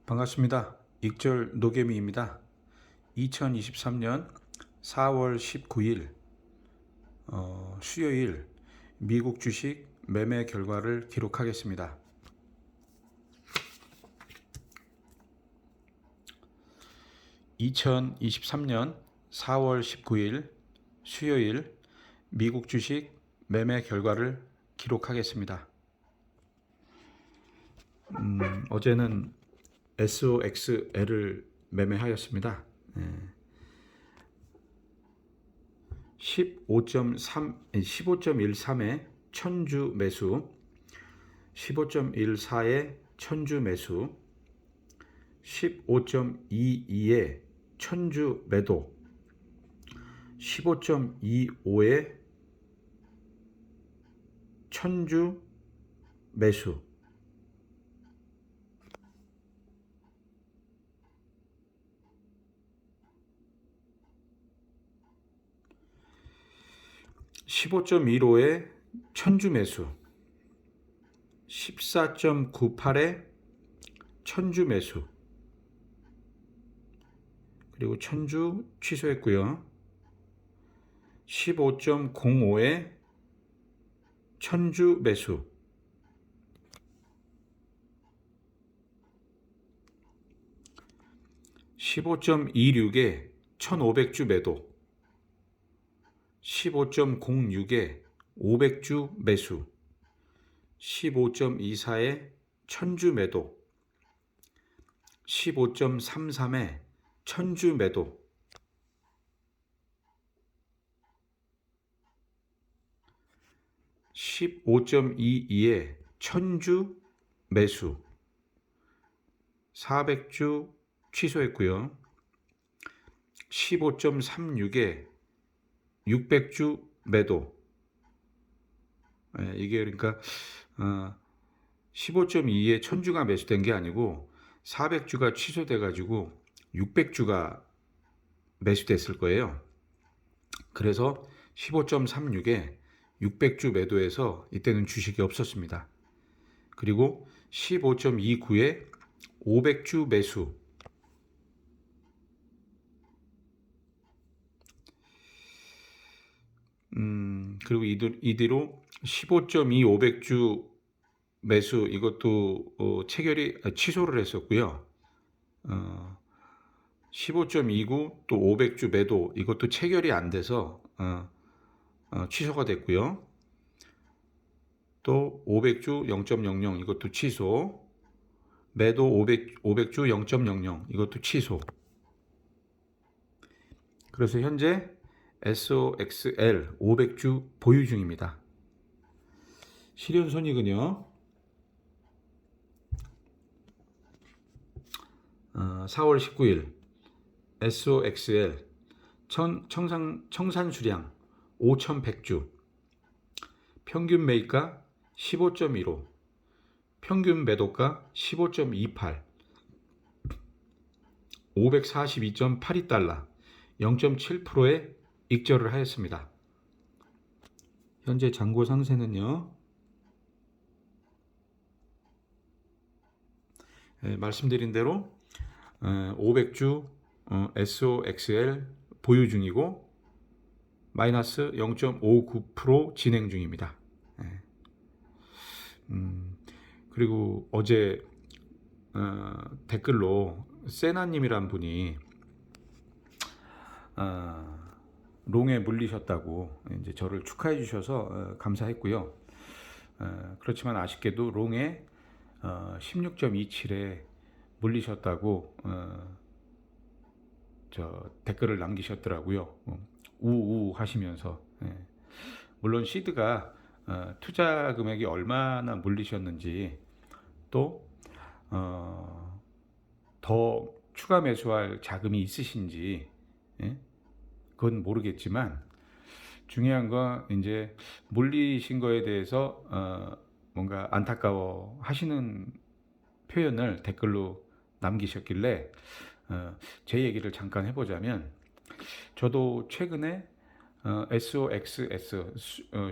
반갑습니다. 익절 노개미입니다. 2023년 4월 19일 수요일 미국 주식 매매 결과를 기록하겠습니다. (2023년 4월 19일) 수요일 미국 주식 매매 결과를 기록하겠습니다. 어제는 SOXL을 매매하였습니다. 15.13에 천주 매수, 15.14에 천주 매수, 15.22에 천주 매도, 15.25에 천주 매수, 15.15에 천주 매수, 14.98에 천주 매수, 그리고 천주 취소했고요. 15.05에 천주 매수, 15.26에 1500주 매도, 15.06에 500주 매수, 15.24에 천주 매도, 15.33에 천주 매도, 15.22에 천주 매수, 400주 취소했고요. 15.36에 600주 매도. 이게 그러니까 15.2에 천주가 매수된 게 아니고 400주가 취소돼 가지고 600주가 매수됐을 거예요. 그래서 15.36에 600주 매도해서 이때는 주식이 없었습니다. 그리고 15.29에 500주 매수, 그리고 이대로 15.2 500주 매수, 이것도 취소를 했었고요. 15.29 또 500주 매도, 이것도 체결이 안 돼서 취소가 됐고요. 또 500주 0.00 이것도 취소, 매도 500주 0.00 이것도 취소. 그래서 현재 SOXL 500주 보유 중입니다. 실현손익은요, 4월 19일 SOXL 청산 수량 5100주, 평균 매입가 15.15, 평균 매도가 15.28, 542.82달러, 0.7%의 익절을 하였습니다. 현재 잔고 상세는요, 말씀드린 대로 500주 SOXL 보유 중이고 마이너스 0.59% 진행 중입니다. 그리고 어제 댓글로 세나님이란 분이 롱에 물리셨다고 이제 저를 축하해 주셔서 감사했고요. 그렇지만 아쉽게도 롱에 16.27에 물리셨다고 저 댓글을 남기셨더라고요. 우우 하시면서. 물론 시드가 투자 금액이 얼마나 물리셨는지, 또 더 추가 매수할 자금이 있으신지 그건 모르겠지만, 중요한 건 이제 물리신 거에 대해서 뭔가 안타까워 하시는 표현을 댓글로 남기셨길래 제 얘기를 잠깐 해보자면, 저도 최근에 SOXS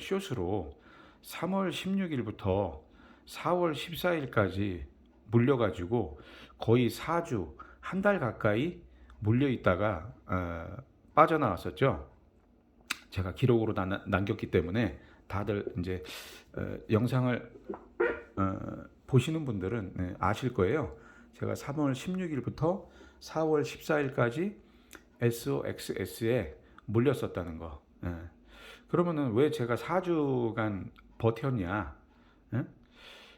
숏으로 3월 16일부터 4월 14일까지 물려가지고 거의 4주, 한 달 가까이 물려 있다가 빠져나왔었죠. 제가 기록으로 남겼기 때문에 다들 이제 영상을 보시는 분들은 아실 거예요. 제가 3월 16일부터 4월 14일까지 SOXS에 물렸었다는 거. 그러면은 왜 제가 4주간 버텼냐?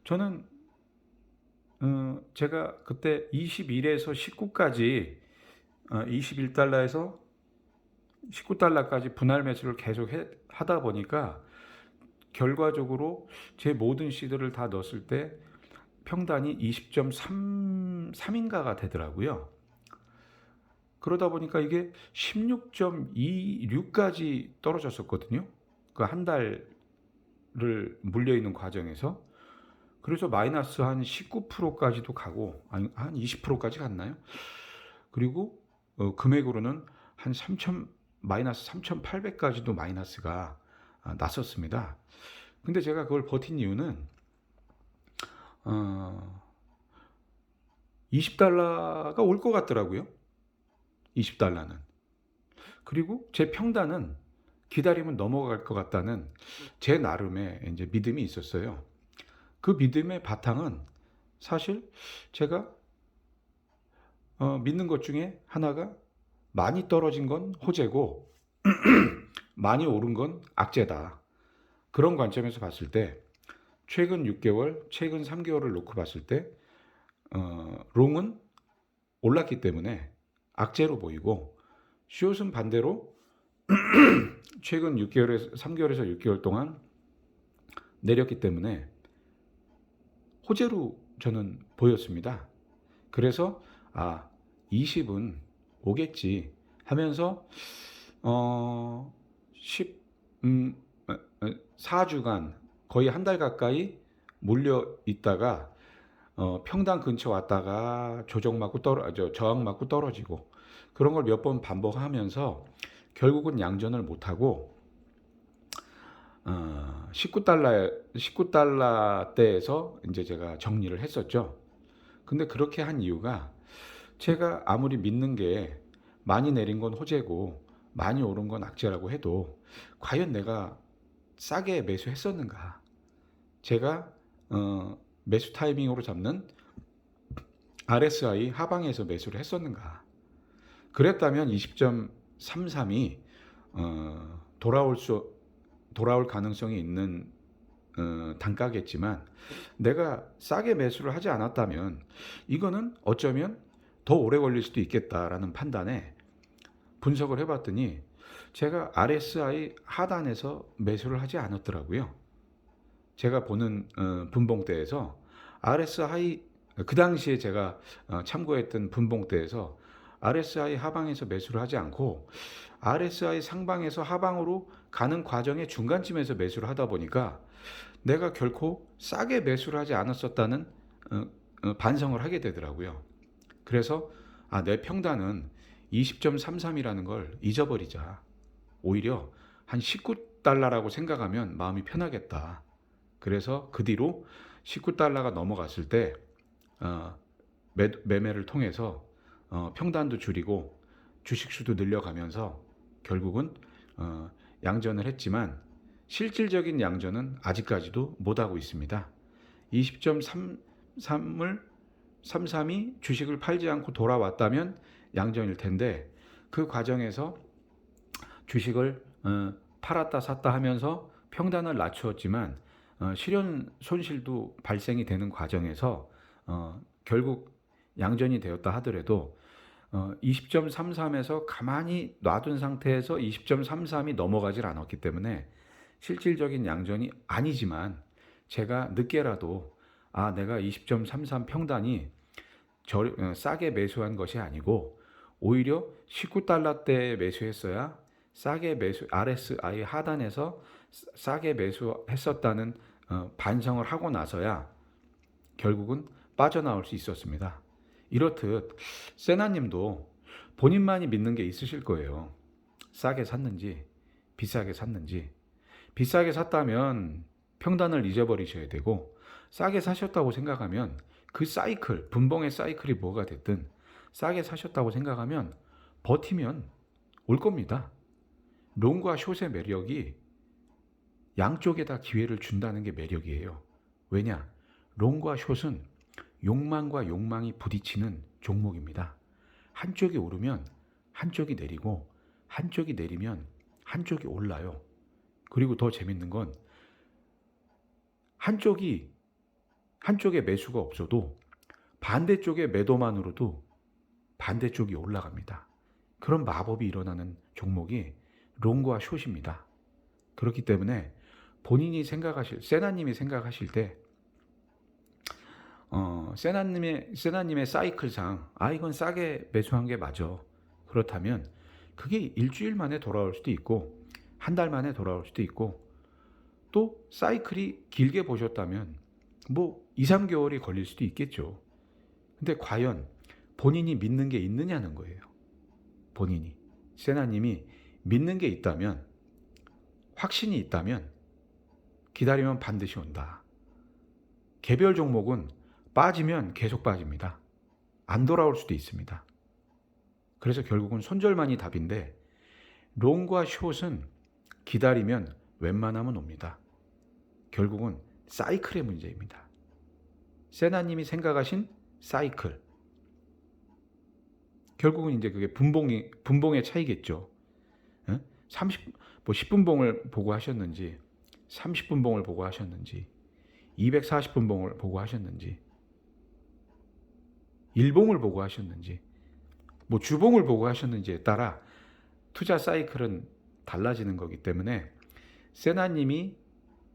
저는 제가 그때 21에서 19까지 21달러에서 19달러까지 분할 매수를 계속 하다 보니까 결과적으로 제 모든 시드를 다 넣었을 때 평단이 20.33인가가 되더라고요. 그러다 보니까 이게 16.26까지 떨어졌었거든요. 그 한 달을 물려 있는 과정에서. 그래서 마이너스 한 19%까지도 가고, 아니, 한 20%까지 갔나요? 그리고 금액으로는 한 마이너스 3,800까지도 마이너스가 났었습니다. 근데 제가 그걸 버틴 이유는 20달러가 올 것 같더라고요. 20달러는. 그리고 제 평단은 기다리면 넘어갈 것 같다는 제 나름의 이제 믿음이 있었어요. 그 믿음의 바탕은 사실 제가 믿는 것 중에 하나가 많이 떨어진 건 호재고 많이 오른 건 악재다. 그런 관점에서 봤을 때 최근 6개월, 최근 3개월을 놓고 봤을 때 롱은 올랐기 때문에 악재로 보이고 숏은 반대로 최근 3개월에서 6개월 동안 내렸기 때문에 호재로 저는 보였습니다. 그래서 20은 오겠지 하면서 4주간 거의 한 달 가까이 물려 있다가 평단 근처 왔다가 저항 맞고 떨어지고 그런 걸 몇 번 반복하면서 결국은 양전을 못하고 19달러대에서 이제 제가 정리를 했었죠. 근데 그렇게 한 이유가 제가 아무리 믿는 게 많이 내린 건 호재고 많이 오른 건 악재라고 해도 과연 내가 싸게 매수했었는가? 제가 매수 타이밍으로 잡는 RSI 하방에서 매수를 했었는가? 그랬다면 20.33이 돌아올 가능성이 있는 단가겠지만 내가 싸게 매수를 하지 않았다면 이거는 어쩌면 더 오래 걸릴 수도 있겠다라는 판단에 분석을 해봤더니 제가 RSI 하단에서 매수를 하지 않았더라고요. 제가 보는 분봉대에서 RSI 그 당시에 제가 참고했던 분봉대에서 RSI 하방에서 매수를 하지 않고 RSI 상방에서 하방으로 가는 과정의 중간쯤에서 매수를 하다 보니까 내가 결코 싸게 매수를 하지 않았었다는 반성을 하게 되더라고요. 그래서 내 평단은 20.33이라는 걸 잊어버리자. 오히려 한 19달러라고 생각하면 마음이 편하겠다. 그래서 그 뒤로 19달러가 넘어갔을 때 매매를 통해서 평단도 줄이고 주식수도 늘려가면서 결국은 양전을 했지만 실질적인 양전은 아직까지도 못하고 있습니다. 20.33이 주식을 팔지 않고 돌아왔다면 양전일 텐데 그 과정에서 주식을 팔았다 샀다 하면서 평단을 낮추었지만 실현 손실도 발생이 되는 과정에서 결국 양전이 되었다 하더라도 20.33에서 가만히 놔둔 상태에서 20.33이 넘어가질 않았기 때문에 실질적인 양전이 아니지만 제가 늦게라도 내가 20.33 평단이 싸게 매수한 것이 아니고 오히려 19달러대에 매수했어야 싸게 RSI 하단에서 싸게 매수했었다는 반성을 하고 나서야 결국은 빠져나올 수 있었습니다. 이렇듯 세나님도 본인만이 믿는 게 있으실 거예요. 싸게 샀는지 비싸게 샀는지. 비싸게 샀다면 평단을 잊어버리셔야 되고 싸게 사셨다고 생각하면 그 사이클, 분봉의 사이클이 뭐가 됐든 싸게 사셨다고 생각하면 버티면 올 겁니다. 롱과 숏의 매력이 양쪽에다 기회를 준다는 게 매력이에요. 왜냐? 롱과 숏은 욕망과 욕망이 부딪히는 종목입니다. 한쪽이 오르면 한쪽이 내리고 한쪽이 내리면 한쪽이 올라요. 그리고 더 재밌는 건 한쪽에 매수가 없어도 반대쪽의 매도만으로도 반대쪽이 올라갑니다. 그런 마법이 일어나는 종목이 롱과 숏입니다. 그렇기 때문에 본인이 세나님이 생각하실 때 세나님의 사이클상 이건 싸게 매수한 게 맞아. 그렇다면 그게 일주일 만에 돌아올 수도 있고 한 달 만에 돌아올 수도 있고 또 사이클이 길게 보셨다면 뭐 2, 3개월이 걸릴 수도 있겠죠. 근데 과연 본인이 믿는 게 있느냐는 거예요. 본인이. 세나님이 믿는 게 있다면, 확신이 있다면 기다리면 반드시 온다. 개별 종목은 빠지면 계속 빠집니다. 안 돌아올 수도 있습니다. 그래서 결국은 손절만이 답인데 롱과 숏은 기다리면 웬만하면 옵니다. 결국은 사이클의 문제입니다. 세나님이 생각하신 사이클. 결국은 이제 그게 분봉의 차이겠죠. 10분봉을 보고 하셨는지, 30분봉을 보고 하셨는지, 240분봉을 보고 하셨는지, 일봉을 보고 하셨는지, 주봉을 보고 하셨는지에 따라 투자 사이클은 달라지는 거기 때문에 세나님이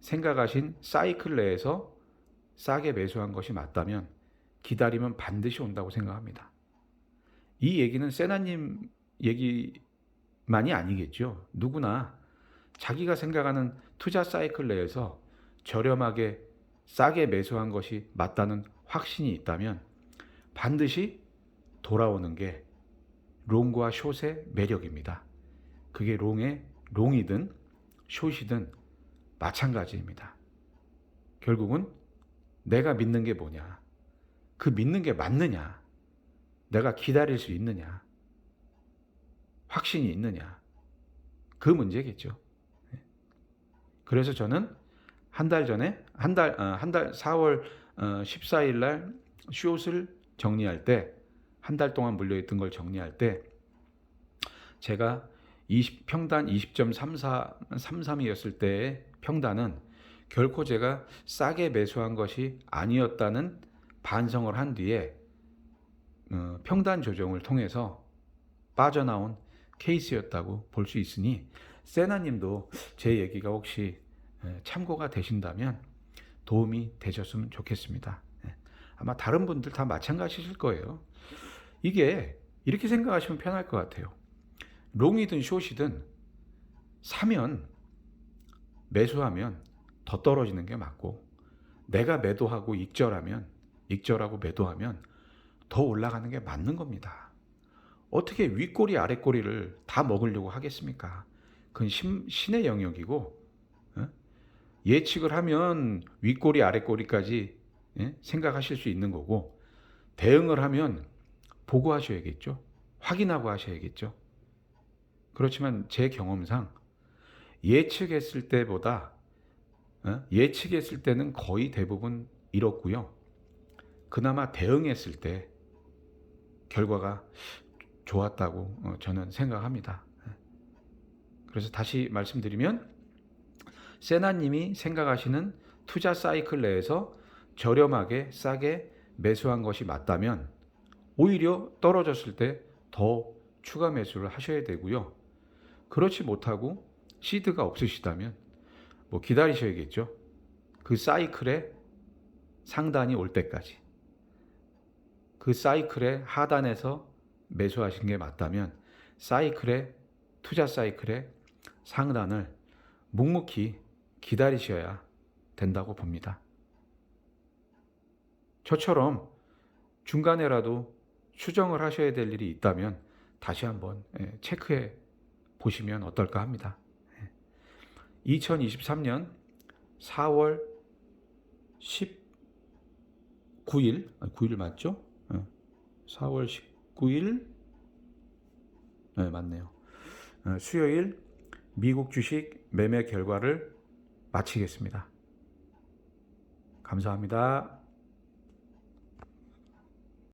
생각하신 사이클 내에서 싸게 매수한 것이 맞다면 기다리면 반드시 온다고 생각합니다. 이 얘기는 세나님 얘기만이 아니겠죠. 누구나 자기가 생각하는 투자 사이클 내에서 저렴하게 싸게 매수한 것이 맞다는 확신이 있다면 반드시 돌아오는 게 롱과 숏의 매력입니다. 그게 롱이든 숏이든 마찬가지입니다. 결국은 내가 믿는 게 뭐냐? 그 믿는 게 맞느냐? 내가 기다릴 수 있느냐? 확신이 있느냐? 그 문제겠죠. 그래서 저는 한 달 전에 4월 14일 날 숏을 정리할 때, 한 달 동안 물려있던 걸 정리할 때 제가 평단 20.33이었을 때의 평단은 결코 제가 싸게 매수한 것이 아니었다는 반성을 한 뒤에 평단 조정을 통해서 빠져나온 케이스였다고 볼 수 있으니 세나님도 제 얘기가 혹시 참고가 되신다면 도움이 되셨으면 좋겠습니다. 아마 다른 분들 다 마찬가지실 거예요. 이게 이렇게 생각하시면 편할 것 같아요. 롱이든 숏이든 사면 매수하면 더 떨어지는 게 맞고, 내가 매도하고 익절하고 매도하면 더 올라가는 게 맞는 겁니다. 어떻게 윗꼬리 아랫꼬리를 다 먹으려고 하겠습니까? 그건 신의 영역이고, 예측을 하면 윗꼬리 아랫꼬리까지 생각하실 수 있는 거고, 대응을 하면 보고 하셔야겠죠. 확인하고 하셔야겠죠. 그렇지만 제 경험상 예측했을 때는 거의 대부분 잃었고요. 그나마 대응했을 때 결과가 좋았다고 저는 생각합니다. 그래서 다시 말씀드리면 세나님이 생각하시는 투자 사이클 내에서 저렴하게 싸게 매수한 것이 맞다면 오히려 떨어졌을 때 더 추가 매수를 하셔야 되고요. 그렇지 못하고 시드가 없으시다면 기다리셔야겠죠. 그 사이클의 상단이 올 때까지. 그 사이클의 하단에서 매수하신 게 맞다면 투자 사이클의 상단을 묵묵히 기다리셔야 된다고 봅니다. 저처럼 중간에라도 수정을 하셔야 될 일이 있다면 다시 한번 체크해 보시면 어떨까 합니다. 2023년 4월 9일, 9일 맞죠? 4월 19일, 네, 맞네요. 수요일 미국 주식 매매 결과를 마치겠습니다. 감사합니다.